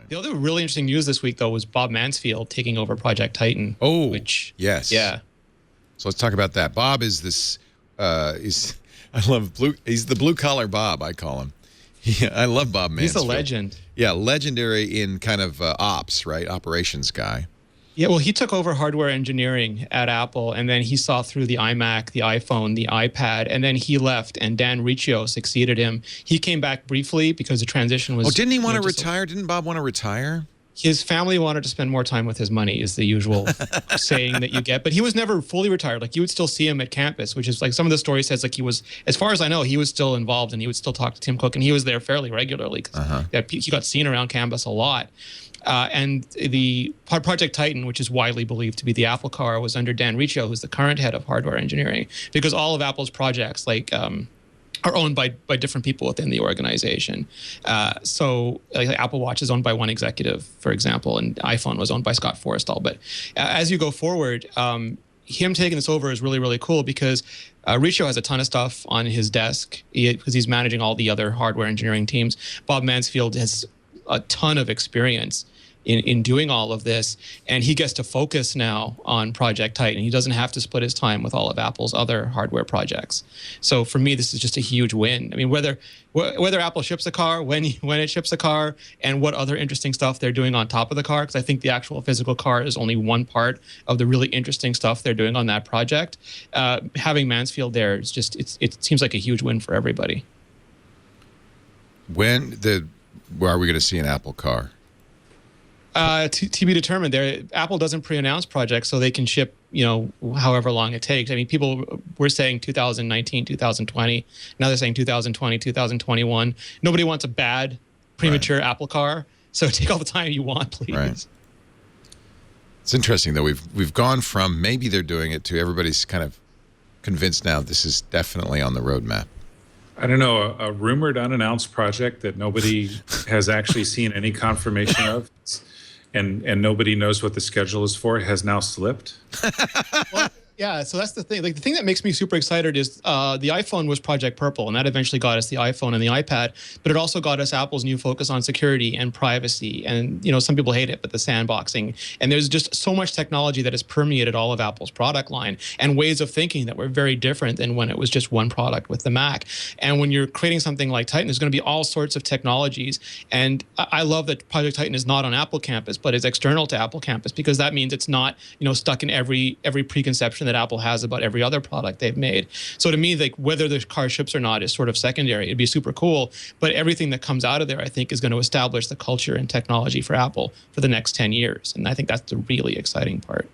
The other really interesting news this week, though, was Bob Mansfield taking over Project Titan. Oh, which yes. Yeah. So let's talk about that. Bob is this, I love blue. He's the blue collar Bob, I call him. I love Bob Mansfield. He's a legend. Yeah, legendary in kind of ops, right? Operations guy. Yeah, well, he took over hardware engineering at Apple, and then he saw through the iMac, the iPhone, the iPad, and then he left, and Dan Riccio succeeded him. He came back briefly because the transition was... Oh, didn't he want to retire? Didn't Bob want to retire? His family wanted to spend more time with his money, is the usual saying that you get. But he was never fully retired. Like, you would still see him at campus, which is like some of the story says, like, he was, as far as I know, he was still involved, and he would still talk to Tim Cook, and he was there fairly regularly because he got seen around campus a lot. And the Project Titan, which is widely believed to be the Apple car, was under Dan Riccio, who's the current head of hardware engineering, because all of Apple's projects, like, are owned by different people within the organization. So like Apple Watch is owned by one executive, for example, and iPhone was owned by Scott Forstall. But as you go forward, him taking this over is really, really cool because Riccio has a ton of stuff on his desk because he's managing all the other hardware engineering teams. Bob Mansfield has a ton of experience in doing all of this, and he gets to focus now on Project Titan. He doesn't have to split his time with all of Apple's other hardware projects. So for me, this is just a huge win. I mean, whether Apple ships a car, when it ships a car, and what other interesting stuff they're doing on top of the car, because I think the actual physical car is only one part of the really interesting stuff they're doing on that project. Having Mansfield there is just, it seems like a huge win for everybody. Where are we going to see an Apple car? To be determined. Apple doesn't pre-announce projects, so they can ship, however long it takes. I mean, people were saying 2019, 2020. Now they're saying 2020, 2021. Nobody wants a bad, premature Apple car, so take all the time you want, please. Right. It's interesting, though. We've gone from maybe they're doing it to everybody's kind of convinced now this is definitely on the roadmap. I don't know, a rumored unannounced project that nobody has actually seen any confirmation of, and nobody knows what the schedule is for, has now slipped. Well, yeah, so that's the thing. Like, the thing that makes me super excited is the iPhone was Project Purple, and that eventually got us the iPhone and the iPad, but it also got us Apple's new focus on security and privacy. And, some people hate it, but the sandboxing. And there's just so much technology that has permeated all of Apple's product line and ways of thinking that were very different than when it was just one product with the Mac. And when you're creating something like Titan, there's going to be all sorts of technologies. And I love that Project Titan is not on Apple campus, but is external to Apple campus, because that means it's not, stuck in every preconception that Apple has about every other product they've made. So to me, like, whether the car ships or not is sort of secondary. It'd be super cool, but everything that comes out of there, I think, is going to establish the culture and technology for Apple for the next 10 years. And I think that's the really exciting part.